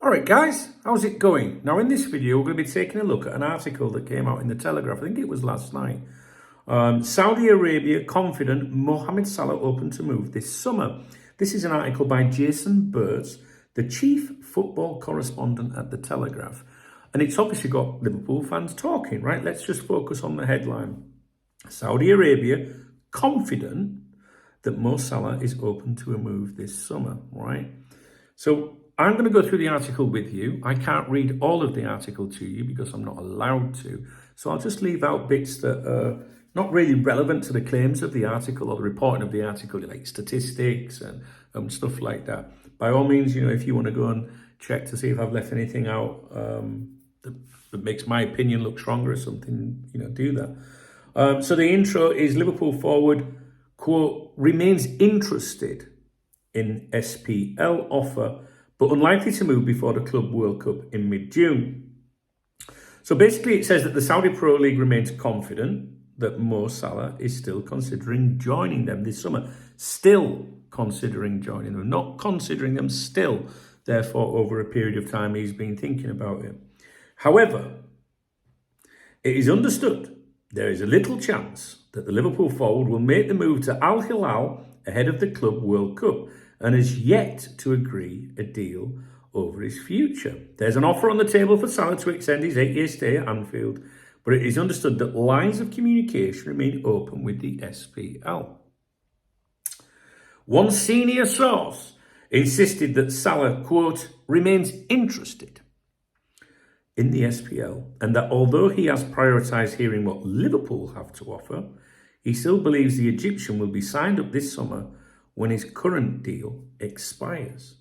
Alright guys, how's it going? Now in this video we're going to be taking a look at an article that came out in the Telegraph, I think it was last night. Saudi Arabia confident Mohamed Salah open to move this summer. This is an article by Jason Burtz, the chief football correspondent at the Telegraph. And it's obviously got Liverpool fans talking, right? Let's just focus on the headline. Saudi Arabia confident that Mo Salah is open to a move this summer, right? So I'm going to go through the article with you. I can't read all of the article to you because I'm not allowed to. So I'll just leave out bits that are not really relevant to the claims of the article or the reporting of the article, like statistics and stuff like that. By all means, if you want to go and check to see if I've left anything out that makes my opinion look stronger or something, do that. So the intro is Liverpool forward, quote, remains interested in SPL offer, but unlikely to move before the Club World Cup in mid-June. So basically it says that the Saudi Pro League remains confident that Mo Salah is still considering joining them this summer. Still considering joining them, not considering them still. Therefore, over a period of time, he's been thinking about it. However, it is understood there is a little chance that the Liverpool forward will make the move to Al Hilal ahead of the Club World Cup and has yet to agree a deal over his future. There's an offer on the table for Salah to extend his 8-year stay at Anfield, but it is understood that lines of communication remain open with the SPL. One senior source insisted that Salah, quote, remains interested in the SPL and that although he has prioritised hearing what Liverpool have to offer, he still believes the Egyptian will be signed up this summer when his current deal expires.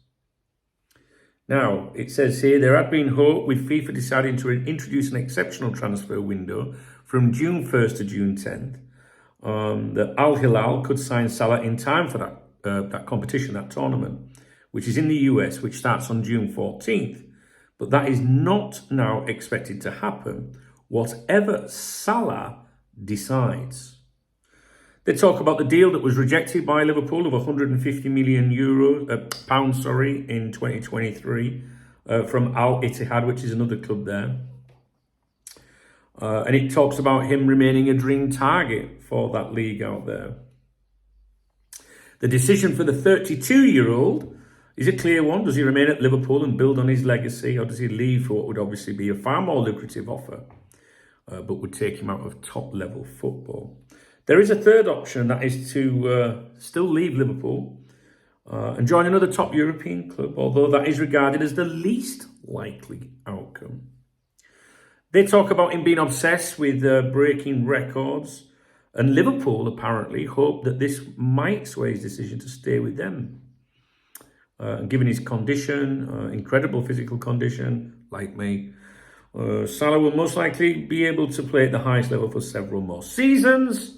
Now, it says here, there had been hope with FIFA deciding to introduce an exceptional transfer window from June 1st to June 10th, that Al Hilal could sign Salah in time for that competition, that tournament, which is in the US, which starts on June 14th. But that is not now expected to happen, whatever Salah decides. They talk about the deal that was rejected by Liverpool of 150 million pounds, in 2023 from Al Ittihad, which is another club there. And it talks about him remaining a dream target for that league out there. The decision for the 32-year-old is a clear one. Does he remain at Liverpool and build on his legacy, or does he leave for what would obviously be a far more lucrative offer, but would take him out of top-level football? There is a third option, that is to still leave Liverpool and join another top European club, although that is regarded as the least likely outcome. They talk about him being obsessed with breaking records, and Liverpool apparently hope that this might sway his decision to stay with them. Given his condition, incredible physical condition, like me, Salah will most likely be able to play at the highest level for several more seasons.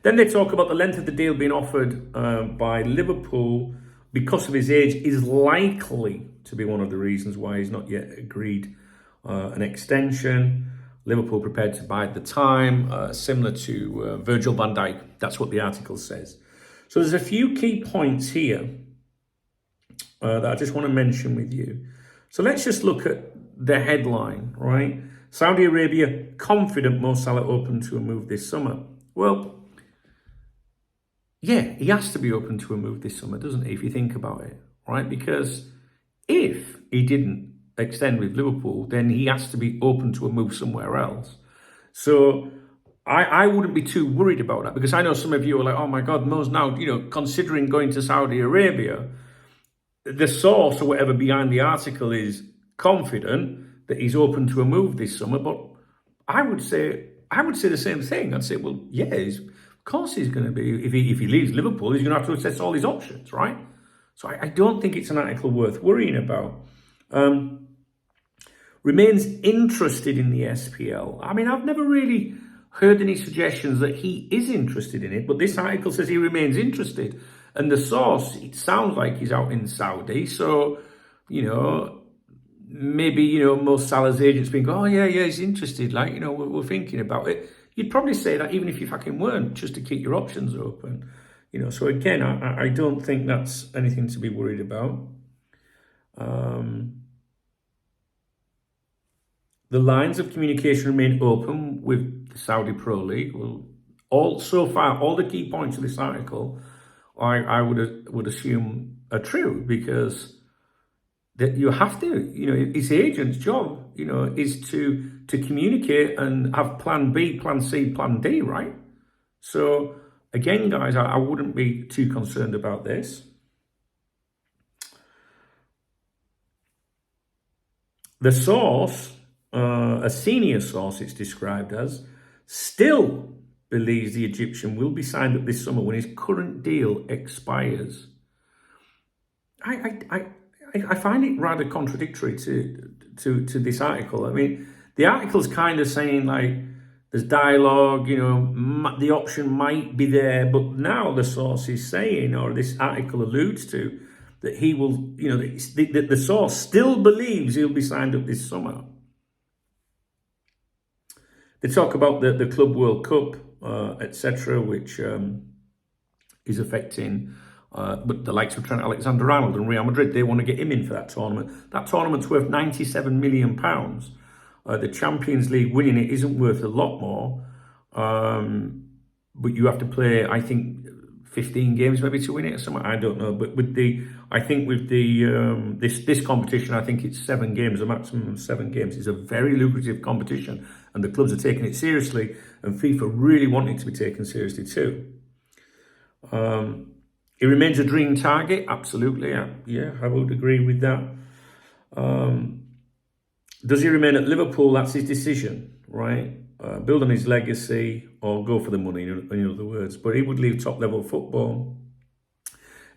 Then they talk about the length of the deal being offered by Liverpool because of his age is likely to be one of the reasons why he's not yet agreed an extension. Liverpool prepared to bide the time, similar to Virgil van Dijk. That's what the article says. So there's a few key points here that I just want to mention with you. So let's just look at the headline, right? Saudi Arabia confident Mo Salah open to a move this summer. Well, yeah, he has to be open to a move this summer, doesn't he, if you think about it, right? Because if he didn't extend with Liverpool, then he has to be open to a move somewhere else. So I wouldn't be too worried about that, because I know some of you are like, oh my God, Mo's now, considering going to Saudi Arabia. The source or whatever behind the article is confident that he's open to a move this summer, but I would say the same thing. I'd say, well, yeah, of course he's going to be. If he leaves Liverpool, he's going to have to assess all his options, right? So I don't think it's an article worth worrying about. Remains interested in the SPL. I mean, I've never really heard any suggestions that he is interested in it, but this article says he remains interested. And the source, it sounds like he's out in Saudi. So, maybe, Mo Salah's agent's been going, oh, yeah, he's interested. Like, we're thinking about it. You'd probably say that even if you fucking weren't, just to keep your options open. So again, I don't think that's anything to be worried about. The lines of communication remain open with the Saudi Pro League. Well, so far, all the key points of this article, I would assume are true, because that you have to, his agent's job, is to communicate and have plan B, plan C, plan D, right? So again, guys, I wouldn't be too concerned about this. The source, a senior source it's described as, still believes the Egyptian will be signed up this summer when his current deal expires. I find it rather contradictory to this article. I mean, the article's kind of saying, like, there's dialogue, the option might be there, but now the source is saying, or this article alludes to, that he will, that the source still believes he'll be signed up this summer. They talk about the Club World Cup, etc., which is affecting but the likes of Trent Alexander-Arnold and Real Madrid. They want to get him in for that tournament. That tournament's worth £97 million. The Champions League, winning it isn't worth a lot more, but you have to play, I think, 15 games maybe to win it or something. I don't know. But with this competition, I think it's 7 games, a maximum of 7 games. It's a very lucrative competition, and the clubs are taking it seriously, and FIFA really want it to be taken seriously too. It remains a dream target, absolutely. Yeah, I would agree with that. Does he remain at Liverpool? That's his decision, right? Build on his legacy or go for the money, in other words. But he would leave top-level football.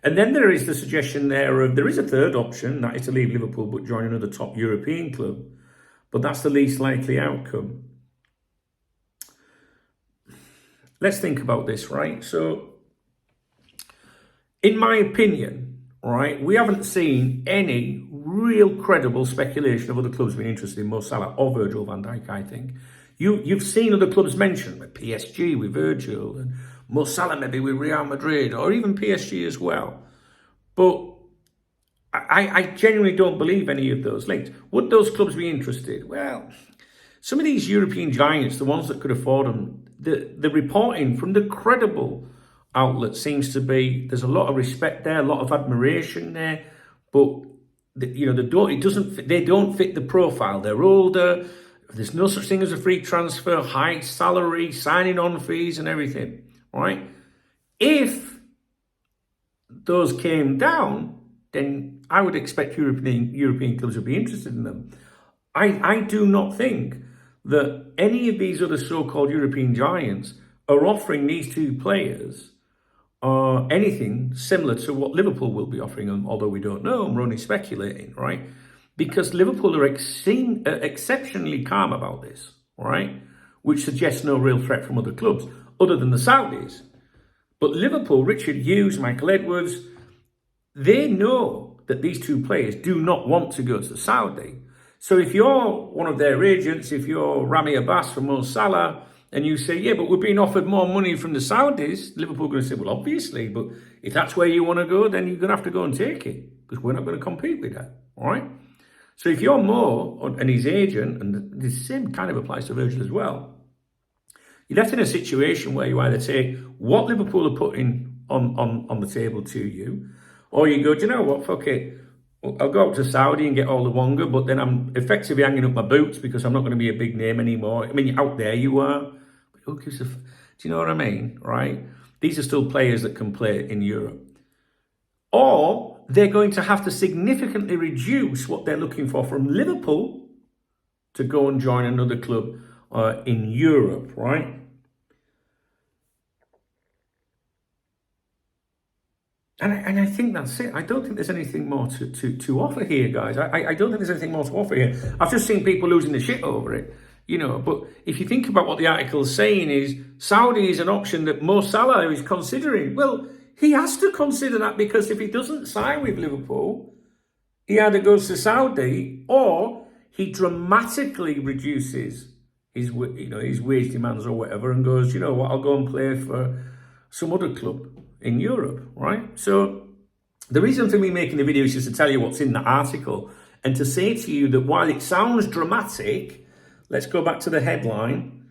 And then there is the suggestion there is a third option, that is to leave Liverpool but join another top European club. But that's the least likely outcome. Let's think about this, right? So, in my opinion, right, we haven't seen any real credible speculation of other clubs being interested in Mo Salah or Virgil van Dijk, I think. You've seen other clubs mentioned, like PSG with Virgil, and Mo Salah maybe with Real Madrid, or even PSG as well. But I genuinely don't believe any of those links. Would those clubs be interested? Well, some of these European giants, the ones that could afford them, the reporting from the credible outlet seems to be there's a lot of respect there, a lot of admiration there, but they don't fit the profile. They're older. There's no such thing as a free transfer, high salary, signing on fees, and everything. Right? If those came down, then I would expect European clubs would be interested in them. I do not think that any of these other so-called European giants are offering these two players anything similar to what Liverpool will be offering them, although we don't know, and we're only speculating, right? Because Liverpool are exceptionally calm about this, right? Which suggests no real threat from other clubs, other than the Saudis. But Liverpool, Richard Hughes, Michael Edwards, they know that these two players do not want to go to Saudi. So if you're one of their agents, if you're Rami Abbas from Mo Salah, and you say, yeah, but we're being offered more money from the Saudis, Liverpool are going to say, well, obviously, but if that's where you want to go, then you're going to have to go and take it, because we're not going to compete with that, all right? So if you're Mo and his agent, and the same kind of applies to Virgil as well, you're left in a situation where you either take what Liverpool are putting on the table to you, or you go, do you know what, fuck it, I'll go up to Saudi and get all the Wonga, but then I'm effectively hanging up my boots because I'm not going to be a big name anymore. I mean, out there you are. But who gives do you know what I mean, right? These are still players that can play in Europe. Or they're going to have to significantly reduce what they're looking for from Liverpool to go and join another club in Europe, right? And I think that's it. I don't think there's anything more to offer here, guys. I don't think there's anything more to offer here. I've just seen people losing the shit over it, But if you think about what the article is saying is Saudi is an option that Mo Salah is considering. Well, he has to consider that, because if he doesn't sign with Liverpool, he either goes to Saudi or he dramatically reduces his wage demands or whatever and goes, you know what, I'll go and play for some other club in Europe, right? So the reason for me making the video is just to tell you what's in the article and to say to you that while it sounds dramatic, let's go back to the headline.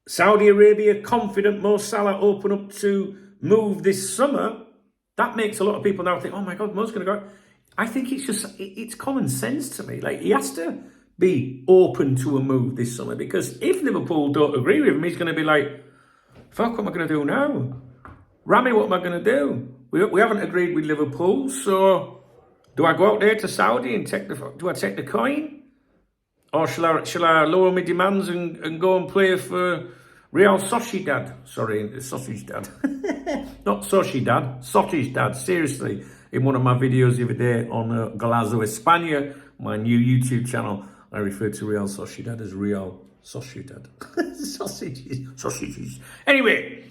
Saudi Arabia confident Mo Salah open up to move this summer. That makes a lot of people now think, oh my God, Mo's going to go. I think it's common sense to me. Like, he has to be open to a move this summer, because if Liverpool don't agree with him, he's going to be like, fuck, what am I going to do now? Rami, what am I going to do? We haven't agreed with Liverpool, so do I go out there to Saudi and take the coin? Or shall I lower my demands and go and play for Real Sociedad? Sorry, Sausage Dad. Not Sociedad, Sausage Dad. Seriously, in one of my videos the other day on Golazo España, my new YouTube channel, I referred to Real Sociedad as Real Sociedad. Sausages. Anyway,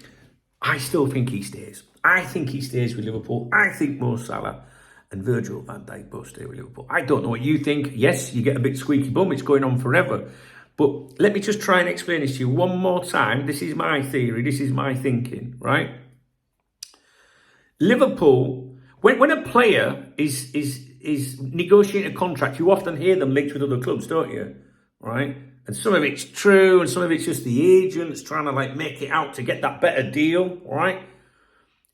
I still think he stays. I think he stays with Liverpool. I think Mo Salah and Virgil van Dijk both stay with Liverpool. I don't know what you think. Yes, you get a bit squeaky bum. It's going on forever. But let me just try and explain this to you one more time. This is my theory. This is my thinking, right? Liverpool, when a player is negotiating a contract, you often hear them linked with other clubs, don't you? Right? And some of it's true, and some of it's just the agents trying to like make it out to get that better deal, right?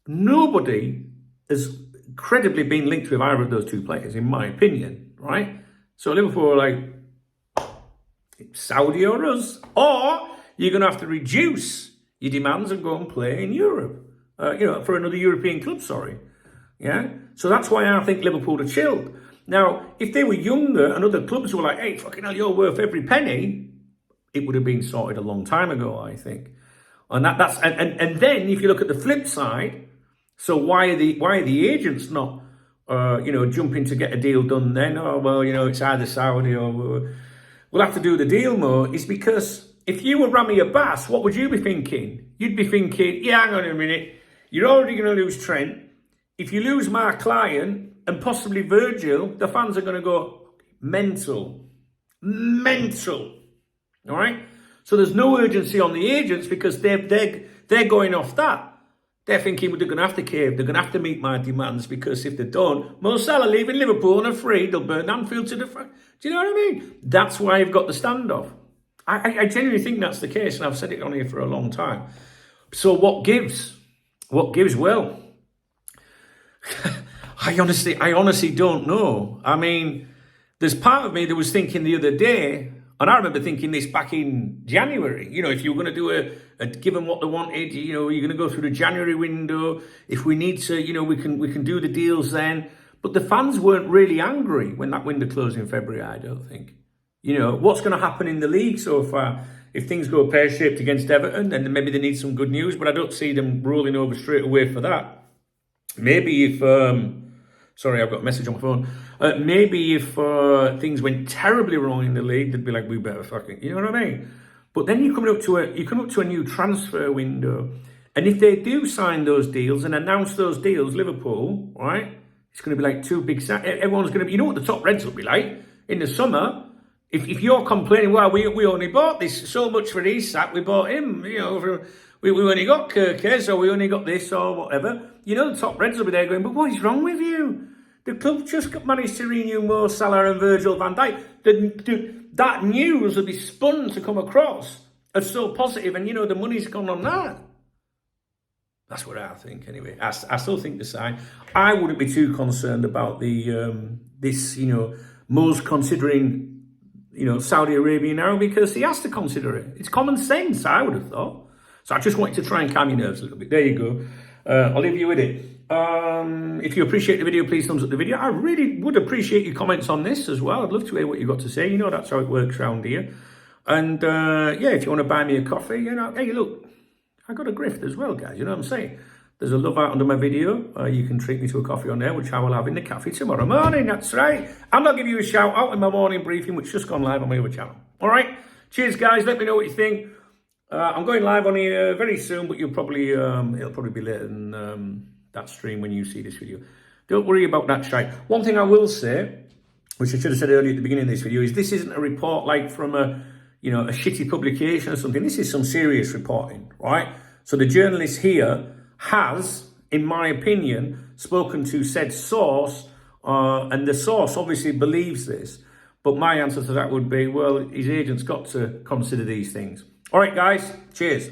Nobody has credibly been linked with either of those two players, in my opinion, right? So Liverpool are like, Saudi or us, or you're going to have to reduce your demands and go and play in Europe, for another European club, sorry. Yeah? So that's why I think Liverpool are chilled. Now, if they were younger and other clubs were like, hey, fucking hell, you're worth every penny, it would have been sorted a long time ago, I think. And and then if you look at the flip side, so why are the agents not, jumping to get a deal done then? Oh, well, it's either Saudi or we'll have to do the deal more. It's because if you were Rami Abbas, what would you be thinking? You'd be thinking, yeah, hang on a minute. You're already going to lose Trent. If you lose my client and possibly Virgil, the fans are going to go mental. Mental. All right? So there's no urgency on the agents because they're going off that. They're thinking, well, they're going to have to cave. They're going to have to meet my demands because if they don't, Mo Salah leaving Liverpool on a free, they'll burn Anfield to the front. Do you know what I mean? That's why you've got the standoff. I genuinely think that's the case, and I've said it on here for a long time. So what gives? What gives? Well, I honestly don't know. I mean, there's part of me that was thinking the other day, and I remember thinking this back in January, if you were going to do a given what they wanted, you're going to go through the January window. If we need to, we can do the deals then. But the fans weren't really angry when that window closed in February, I don't think. What's going to happen in the league so far? If things go pear-shaped against Everton, then maybe they need some good news, but I don't see them rolling over straight away for that. Maybe if... sorry, I've got a message on my phone. Maybe if things went terribly wrong in the league, they'd be like, we better fucking... You know what I mean? But then you come up to a new transfer window, and if they do sign those deals and announce those deals, Liverpool, right? It's going to be like two big... Everyone's going to be... You know what the top reds will be like? In the summer, if you're complaining, well, we only bought this so much for Isak, we bought him, we only got Kirkes, or we only got this, or whatever. The top reds will be there going, but what is wrong with you? The club just managed to renew Mo Salah and Virgil van Dijk. That news will be spun to come across as so positive, and the money's gone on that. That's what I think, anyway. I still think the same. I wouldn't be too concerned about this. Mo's considering, Saudi Arabia now because he has to consider it. It's common sense, I would have thought. So I just wanted to try and calm your nerves a little bit. There you go. I'll leave you with it. If you appreciate the video, please thumbs up the video. I really would appreciate your comments on this as well. I'd love to hear what you've got to say. That's how it works around here. And if you want to buy me a coffee, hey, look, I got a grift as well, guys. You know what I'm saying? There's a love out under my video. You can treat me to a coffee on there, which I will have in the cafe tomorrow morning. That's right. And I'll give you a shout out in my morning briefing, which just gone live on my other channel. All right. Cheers, guys. Let me know what you think. I'm going live on here very soon, but it'll probably be later than that stream when you see this video. Don't worry about that shite. One thing I will say, which I should have said earlier at the beginning of this video, is this isn't a report like from a shitty publication or something. This is some serious reporting, right? So the journalist here has, in my opinion, spoken to said source, and the source obviously believes this. But my answer to that would be, well, his agent's got to consider these things. All right, guys, cheers.